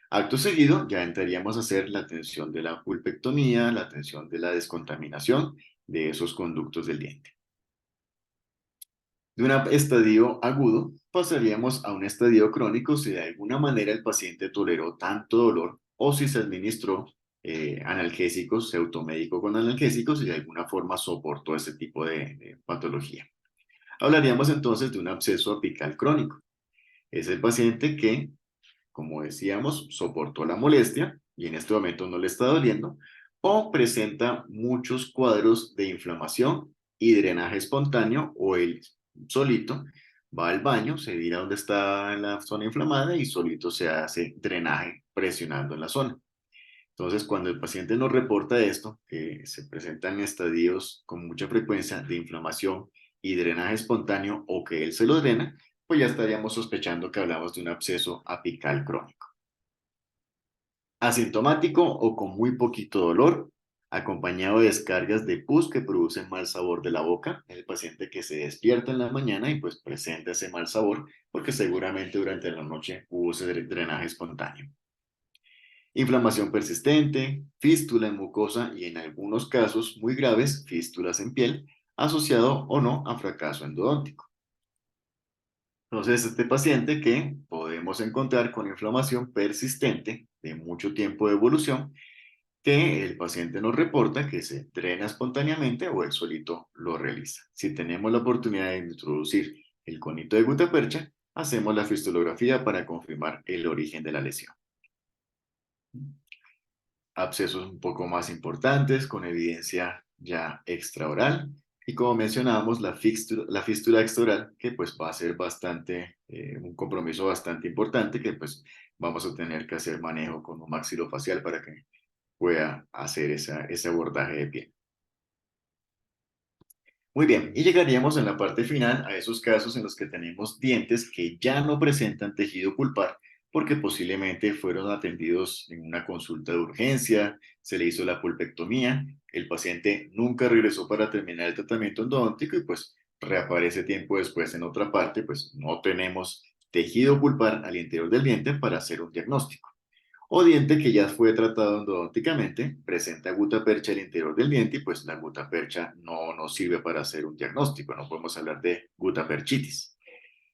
Acto seguido, ya entraríamos a hacer la atención de la pulpectomía, la atención de la descontaminación de esos conductos del diente. De un estadio agudo, pasaríamos a un estadio crónico si de alguna manera el paciente toleró tanto dolor o si se administró analgésicos, se automedicó con analgésicos y de alguna forma soportó ese tipo de patología. Hablaríamos entonces de un absceso apical crónico. Es el paciente que, como decíamos, soportó la molestia y en este momento no le está doliendo, o presenta muchos cuadros de inflamación y drenaje espontáneo, o él solito va al baño, se mira dónde está la zona inflamada y solito se hace drenaje presionando en la zona. Entonces, cuando el paciente nos reporta esto, que se presentan estadios con mucha frecuencia de inflamación y drenaje espontáneo o que él se lo drena, pues ya estaríamos sospechando que hablamos de un absceso apical crónico. Asintomático o con muy poquito dolor, acompañado de descargas de pus que producen mal sabor de la boca. El paciente que se despierta en la mañana y pues presenta ese mal sabor porque seguramente durante la noche hubo ese drenaje espontáneo. Inflamación persistente, fístula en mucosa y en algunos casos muy graves, fístulas en piel, asociado o no a fracaso endodóntico. Entonces, este paciente que podemos encontrar con inflamación persistente de mucho tiempo de evolución, que el paciente nos reporta que se drena espontáneamente o él solito lo realiza. Si tenemos la oportunidad de introducir el conito de gutapercha, hacemos la fistulografía para confirmar el origen de la lesión. Abscesos un poco más importantes con evidencia ya extraoral. Y como mencionábamos, la fístula extraoral, que pues va a ser bastante, un compromiso bastante importante, que pues vamos a tener que hacer manejo con un maxilofacial para que pueda hacer ese abordaje de piel. Muy bien, y llegaríamos en la parte final a esos casos en los que tenemos dientes que ya no presentan tejido pulpar porque posiblemente fueron atendidos en una consulta de urgencia, se le hizo la pulpectomía, el paciente nunca regresó para terminar el tratamiento endodóntico y pues reaparece tiempo después en otra parte, pues no tenemos tejido pulpar al interior del diente para hacer un diagnóstico. O diente que ya fue tratado endodónticamente, presenta gutapercha al interior del diente y pues la gutapercha no nos sirve para hacer un diagnóstico, no podemos hablar de gutaperchitis.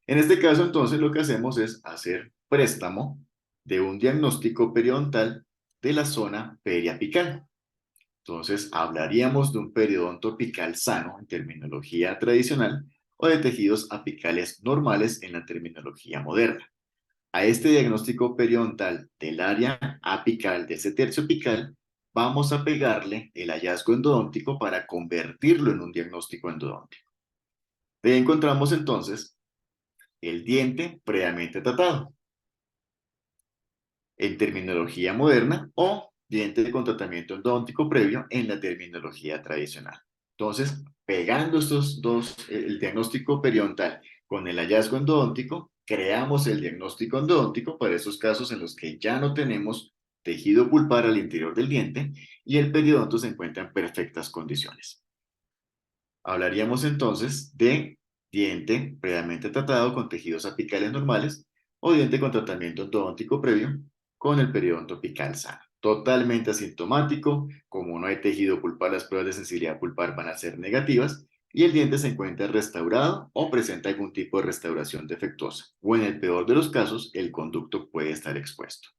En este caso entonces lo que hacemos es hacer préstamo de un diagnóstico periodontal de la zona periapical. Entonces, hablaríamos de un periodonto apical sano en terminología tradicional o de tejidos apicales normales en la terminología moderna. A este diagnóstico periodontal del área apical, de ese tercio apical, vamos a pegarle el hallazgo endodóntico para convertirlo en un diagnóstico endodóntico. De ahí encontramos entonces el diente previamente tratado en terminología moderna o diente con tratamiento endodóntico previo en la terminología tradicional. Entonces, pegando estos dos, el diagnóstico periodontal con el hallazgo endodóntico, creamos el diagnóstico endodóntico para esos casos en los que ya no tenemos tejido pulpar al interior del diente y el periodonto se encuentra en perfectas condiciones. Hablaríamos entonces de diente previamente tratado con tejidos apicales normales o diente con tratamiento endodóntico previo con el periodonto apical sano. Totalmente asintomático, como no hay tejido pulpar, las pruebas de sensibilidad pulpar van a ser negativas y el diente se encuentra restaurado o presenta algún tipo de restauración defectuosa, o en el peor de los casos, el conducto puede estar expuesto.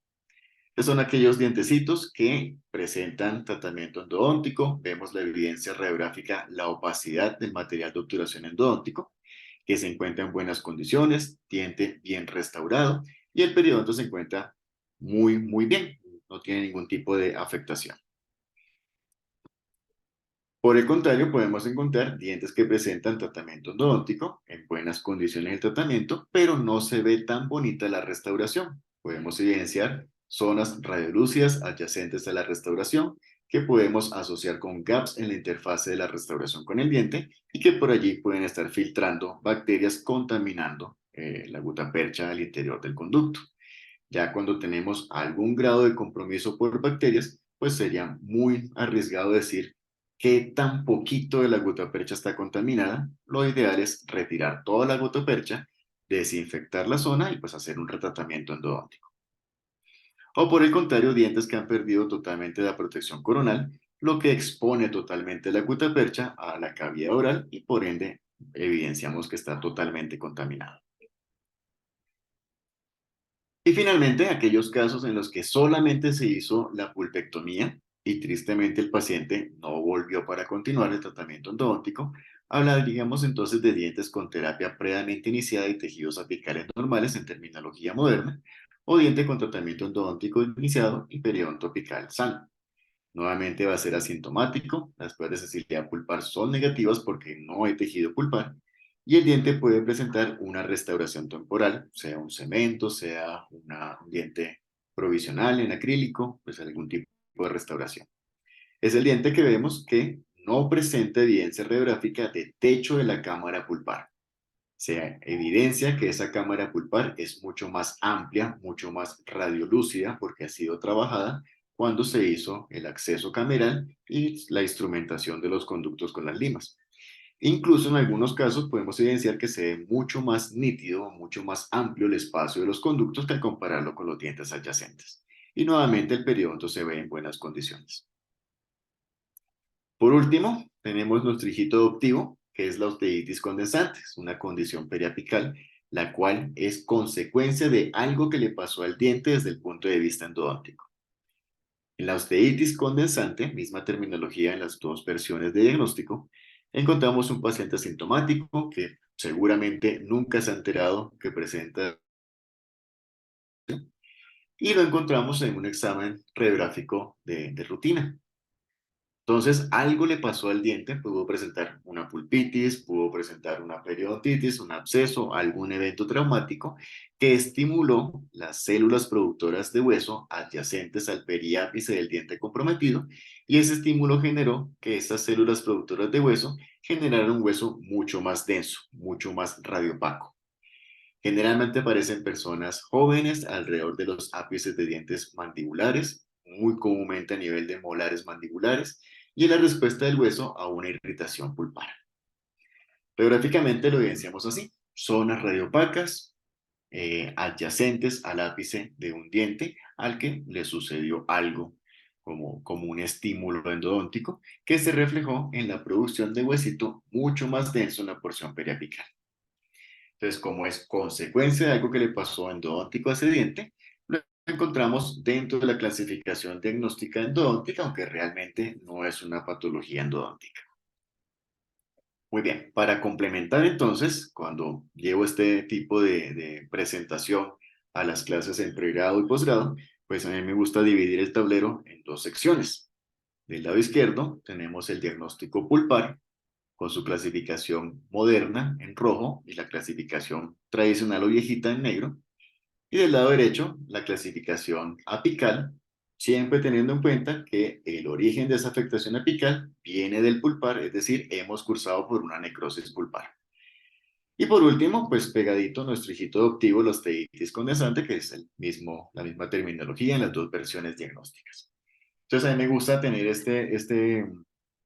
Son aquellos dientecitos que presentan tratamiento endodóntico. Vemos la evidencia radiográfica, la opacidad del material de obturación endodóntico, que se encuentra en buenas condiciones, diente bien restaurado y el periodonto se encuentra muy bien, no tiene ningún tipo de afectación. Por el contrario, podemos encontrar dientes que presentan tratamiento endodóntico en buenas condiciones del tratamiento, pero no se ve tan bonita la restauración. Podemos evidenciar zonas radiolúcidas adyacentes a la restauración que podemos asociar con gaps en la interfase de la restauración con el diente y que por allí pueden estar filtrando bacterias contaminando la gutapercha al interior del conducto. Ya cuando tenemos algún grado de compromiso por bacterias, pues sería muy arriesgado decir que tan poquito de la gutapercha está contaminada. Lo ideal es retirar toda la gutapercha, desinfectar la zona y pues hacer un retratamiento endodóntico. O por el contrario, dientes que han perdido totalmente la protección coronal, lo que expone totalmente la gutapercha a la cavidad oral y por ende evidenciamos que está totalmente contaminado. Y finalmente, aquellos casos en los que solamente se hizo la pulpectomía y tristemente el paciente no volvió para continuar el tratamiento endodóntico, hablaríamos entonces de dientes con terapia previamente iniciada y tejidos apicales normales en terminología moderna, o diente con tratamiento endodóntico iniciado y periodonto apical sano. Nuevamente va a ser asintomático, las pruebas de sensibilidad pulpar son negativas porque no hay tejido pulpar y el diente puede presentar una restauración temporal, sea un cemento, sea un diente provisional en acrílico, pues algún tipo de restauración. Es el diente que vemos que no presenta evidencia radiográfica de techo de la cámara pulpar. Se evidencia que esa cámara pulpar es mucho más amplia, mucho más radiolúcida porque ha sido trabajada cuando se hizo el acceso cameral y la instrumentación de los conductos con las limas. Incluso en algunos casos podemos evidenciar que se ve mucho más nítido, mucho más amplio el espacio de los conductos que al compararlo con los dientes adyacentes. Y nuevamente el periodonto se ve en buenas condiciones. Por último, tenemos nuestro hijito adoptivo, que es la osteitis condensante, es una condición periapical, la cual es consecuencia de algo que le pasó al diente desde el punto de vista endodóntico. En la osteitis condensante, misma terminología en las dos versiones de diagnóstico, encontramos un paciente asintomático que seguramente nunca se ha enterado que presenta y lo encontramos en un examen radiográfico de rutina. Entonces, algo le pasó al diente, pudo presentar una pulpitis, pudo presentar una periodontitis, un absceso, algún evento traumático que estimuló las células productoras de hueso adyacentes al periápice del diente comprometido y ese estímulo generó que estas células productoras de hueso generaran un hueso mucho más denso, mucho más radiopaco. Generalmente aparecen personas jóvenes alrededor de los ápices de dientes mandibulares, muy comúnmente a nivel de molares mandibulares, y en la respuesta del hueso a una irritación pulpar. Radiográficamente lo evidenciamos así: zonas radiopacas adyacentes al ápice de un diente al que le sucedió algo como un estímulo endodóntico que se reflejó en la producción de huesito mucho más denso en la porción periapical. Entonces, como es consecuencia de algo que le pasó endodóntico a ese diente, encontramos dentro de la clasificación diagnóstica endodóntica, aunque realmente no es una patología endodóntica. Muy bien, para complementar entonces, cuando llevo este tipo de presentación a las clases en pregrado y posgrado, pues a mí me gusta dividir el tablero en dos secciones. Del lado izquierdo tenemos el diagnóstico pulpar, con su clasificación moderna en rojo y la clasificación tradicional o viejita en negro. Y del lado derecho, la clasificación apical, siempre teniendo en cuenta que el origen de esa afectación apical viene del pulpar, es decir, hemos cursado por una necrosis pulpar. Y por último, pues pegadito nuestro hijito adoptivo, la osteitis condensante, que es la misma terminología en las dos versiones diagnósticas. Entonces a mí me gusta tener este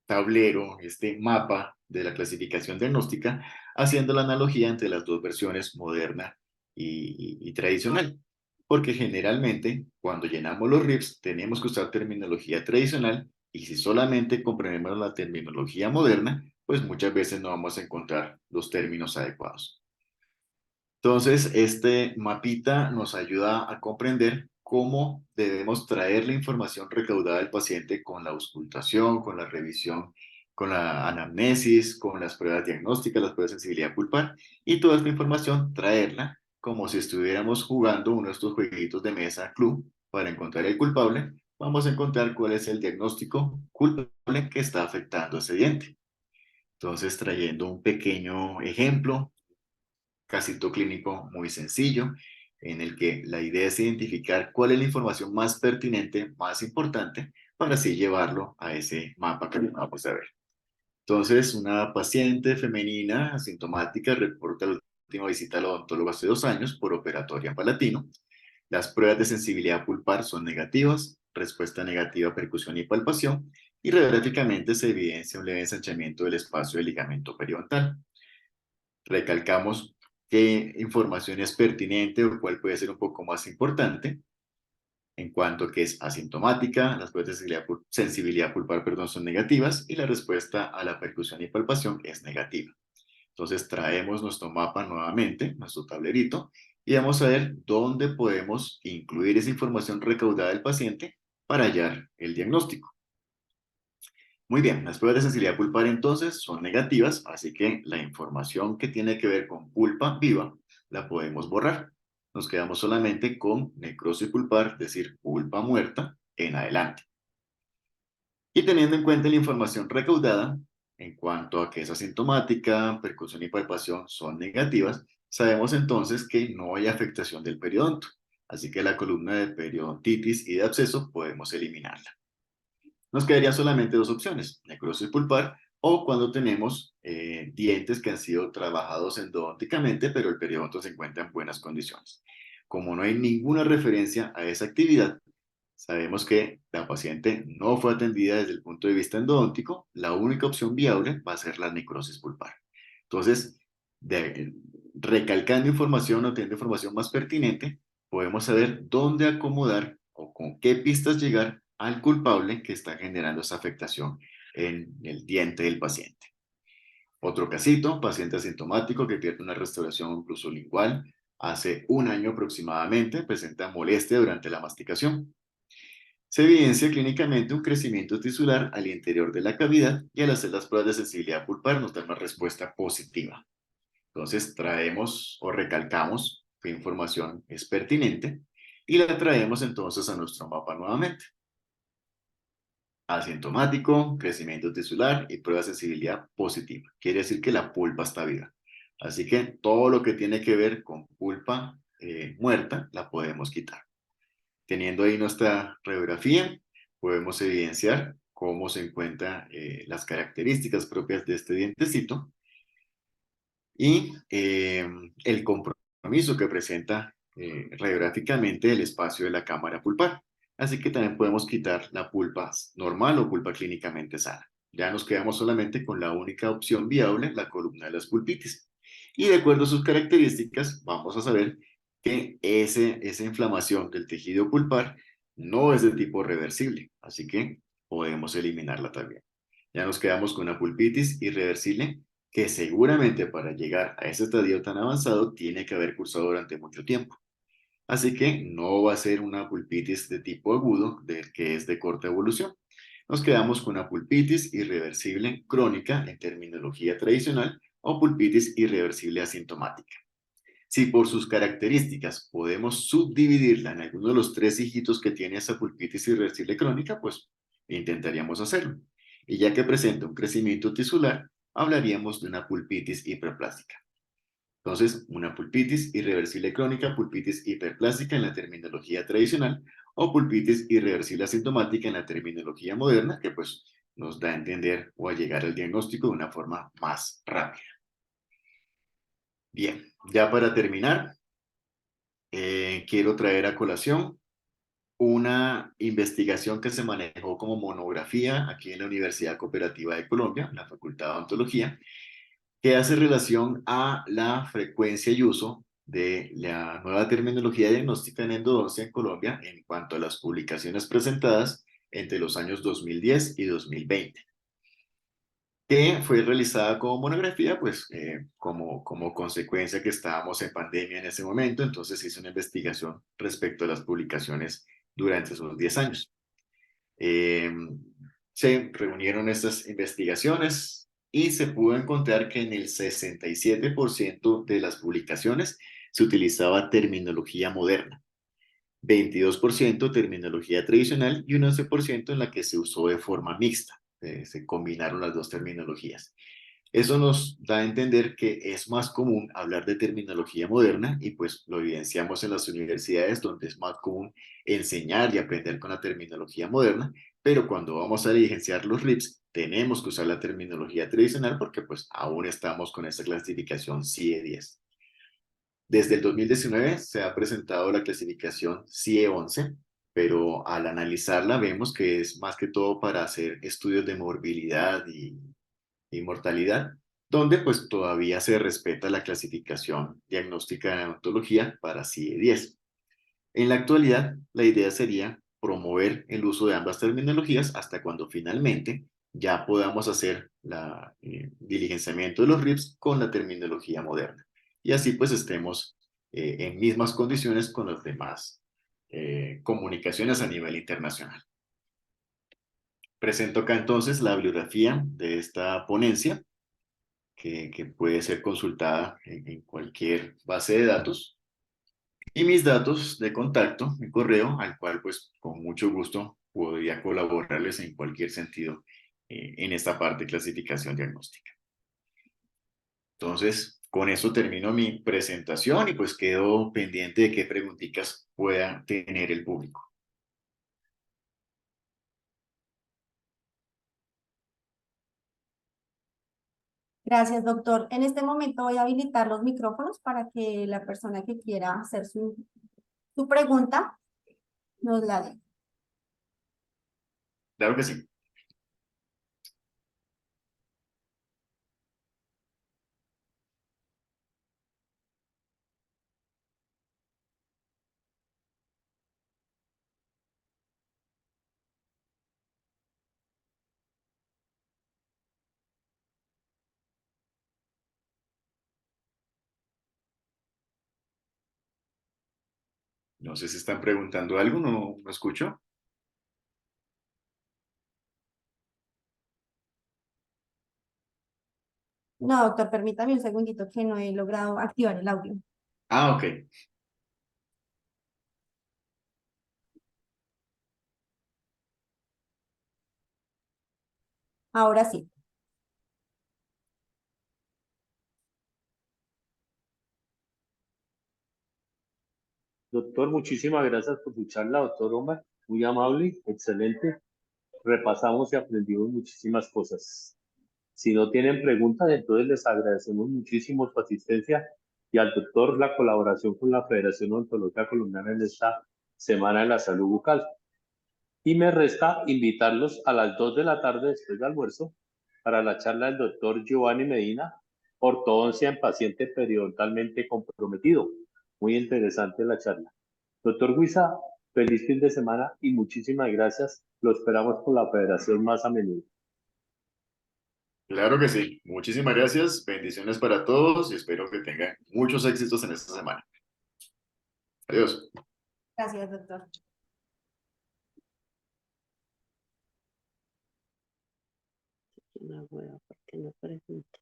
tablero, este mapa de la clasificación diagnóstica, haciendo la analogía entre las dos versiones, moderna y tradicional. Porque generalmente cuando llenamos los RIFs tenemos que usar terminología tradicional y si solamente comprendemos la terminología moderna, pues muchas veces no vamos a encontrar los términos adecuados. Entonces, este mapita nos ayuda a comprender cómo debemos traer la información recaudada del paciente con la auscultación, con la revisión, con la anamnesis, con las pruebas diagnósticas, las pruebas de sensibilidad pulpar, y toda esta información traerla como si estuviéramos jugando uno de estos jueguitos de mesa club para encontrar el culpable. Vamos a encontrar cuál es el diagnóstico culpable que está afectando ese diente. Entonces, trayendo un pequeño ejemplo, casito clínico muy sencillo, en el que la idea es identificar cuál es la información más pertinente, más importante, para así llevarlo a ese mapa que vamos a ver. Entonces, una paciente femenina asintomática reporta la última visita al odontólogo hace 2 años por operatoria en Palatino. Las pruebas de sensibilidad pulpar son negativas, respuesta negativa a percusión y palpación, y radiográficamente se evidencia un leve ensanchamiento del espacio del ligamento periodontal. Recalcamos qué información es pertinente o cuál puede ser un poco más importante en cuanto a que es asintomática, las pruebas de sensibilidad pulpar, perdón, son negativas y la respuesta a la percusión y palpación es negativa. Entonces traemos nuestro mapa nuevamente, nuestro tablerito, y vamos a ver dónde podemos incluir esa información recaudada del paciente para hallar el diagnóstico. Muy bien, las pruebas de sensibilidad pulpar entonces son negativas, así que la información que tiene que ver con pulpa viva la podemos borrar. Nos quedamos solamente con necrosis pulpar, es decir, pulpa muerta en adelante. Y teniendo en cuenta la información recaudada, en cuanto a que es asintomática, percusión y palpación son negativas, sabemos entonces que no hay afectación del periodonto. Así que la columna de periodontitis y de absceso podemos eliminarla. Nos quedarían solamente dos opciones, necrosis pulpar o cuando tenemos dientes que han sido trabajados endodónticamente, pero el periodonto se encuentra en buenas condiciones. Como no hay ninguna referencia a esa actividad, sabemos que la paciente no fue atendida desde el punto de vista endodóntico, la única opción viable va a ser la necrosis pulpar. Entonces, recalcando información o teniendo información más pertinente, podemos saber dónde acomodar o con qué pistas llegar al culpable que está generando esa afectación en el diente del paciente. Otro casito, paciente asintomático que pierde una restauración incluso lingual hace 1 año aproximadamente, presenta molestia durante la masticación. Se evidencia clínicamente un crecimiento tisular al interior de la cavidad y al hacer las pruebas de sensibilidad pulpar nos da una respuesta positiva. Entonces traemos o recalcamos qué información es pertinente y la traemos entonces a nuestro mapa nuevamente. Asintomático, crecimiento tisular y prueba de sensibilidad positiva. Quiere decir que la pulpa está viva. Así que todo lo que tiene que ver con pulpa muerta la podemos quitar. Teniendo ahí nuestra radiografía, podemos evidenciar cómo se encuentran las características propias de este dientecito y el compromiso que presenta radiográficamente el espacio de la cámara pulpar. Así que también podemos quitar la pulpa normal o pulpa clínicamente sana. Ya nos quedamos solamente con la única opción viable, la columna de las pulpitis. Y de acuerdo a sus características, vamos a saber que esa inflamación del tejido pulpar no es de tipo reversible, así que podemos eliminarla también. Ya nos quedamos con una pulpitis irreversible que seguramente para llegar a ese estadio tan avanzado tiene que haber cursado durante mucho tiempo. Así que no va a ser una pulpitis de tipo agudo, que es de corta evolución. Nos quedamos con una pulpitis irreversible crónica en terminología tradicional o pulpitis irreversible asintomática. Si por sus características podemos subdividirla en alguno de los tres hijitos que tiene esa pulpitis irreversible crónica, pues intentaríamos hacerlo. Y ya que presenta un crecimiento tisular, hablaríamos de una pulpitis hiperplástica. Entonces, una pulpitis irreversible crónica, pulpitis hiperplástica en la terminología tradicional o pulpitis irreversible asintomática en la terminología moderna, que pues nos da a entender o a llegar al diagnóstico de una forma más rápida. Bien, ya para terminar, quiero traer a colación una investigación que se manejó como monografía aquí en la Universidad Cooperativa de Colombia, en la Facultad de Odontología, que hace relación a la frecuencia y uso de la nueva terminología diagnóstica en endodoncia en Colombia en cuanto a las publicaciones presentadas entre los años 2010 y 2020, que fue realizada como monografía, pues como consecuencia que estábamos en pandemia en ese momento, entonces se hizo una investigación respecto a las publicaciones durante esos 10 años. Eh, Se reunieron estas investigaciones y se pudo encontrar que en el 67% de las publicaciones se utilizaba terminología moderna, 22% terminología tradicional y un 11% en la que se usó de forma mixta. Se combinaron las dos terminologías. Eso nos da a entender que es más común hablar de terminología moderna y pues lo evidenciamos en las universidades donde es más común enseñar y aprender con la terminología moderna, pero cuando vamos a diligenciar los RIPS tenemos que usar la terminología tradicional porque pues aún estamos con esta clasificación CIE 10. Desde el 2019 se ha presentado la clasificación CIE 11, pero al analizarla vemos que es más que todo para hacer estudios de morbilidad y mortalidad, donde pues todavía se respeta la clasificación diagnóstica de odontología para CIE 10. En la actualidad, la idea sería promover el uso de ambas terminologías hasta cuando finalmente ya podamos hacer el diligenciamiento de los RIPS con la terminología moderna. Y así pues estemos en mismas condiciones con las demás comunicaciones a nivel internacional. Presento acá entonces la bibliografía de esta ponencia que puede ser consultada en cualquier base de datos. Y mis datos de contacto, mi correo, al cual pues con mucho gusto podría colaborarles en cualquier sentido en esta parte de clasificación diagnóstica. Entonces, con eso termino mi presentación y pues quedo pendiente de qué preguntitas pueda tener el público. Gracias, doctor. En este momento voy a habilitar los micrófonos para que la persona que quiera hacer su pregunta nos la dé. Claro que sí. No sé si están preguntando algo, no escucho. No, doctor, permítame un segundito que no he logrado activar el audio. Ah, ok. Ahora sí. Doctor, muchísimas gracias por su charla, doctor Omar. Muy amable, excelente. Repasamos y aprendimos muchísimas cosas. Si no tienen preguntas, entonces les agradecemos muchísimo su asistencia y al doctor la colaboración con la Federación Odontológica Colombiana en esta Semana de la Salud Bucal. Y me resta invitarlos a las 2 de la tarde después del almuerzo para la charla del doctor Giovanni Medina, ortodoncia en paciente periodontalmente comprometido. Muy interesante la charla. Doctor Huiza, feliz fin de semana y muchísimas gracias. Lo esperamos con la Federación más a menudo. Claro que sí. Muchísimas gracias. Bendiciones para todos y espero que tengan muchos éxitos en esta semana. Adiós. Gracias, doctor. Una hueva, porque no pregunta.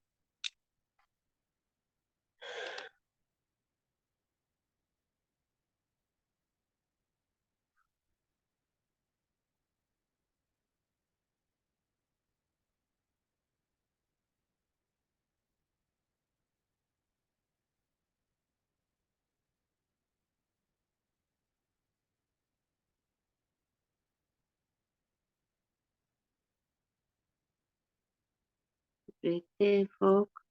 Fox.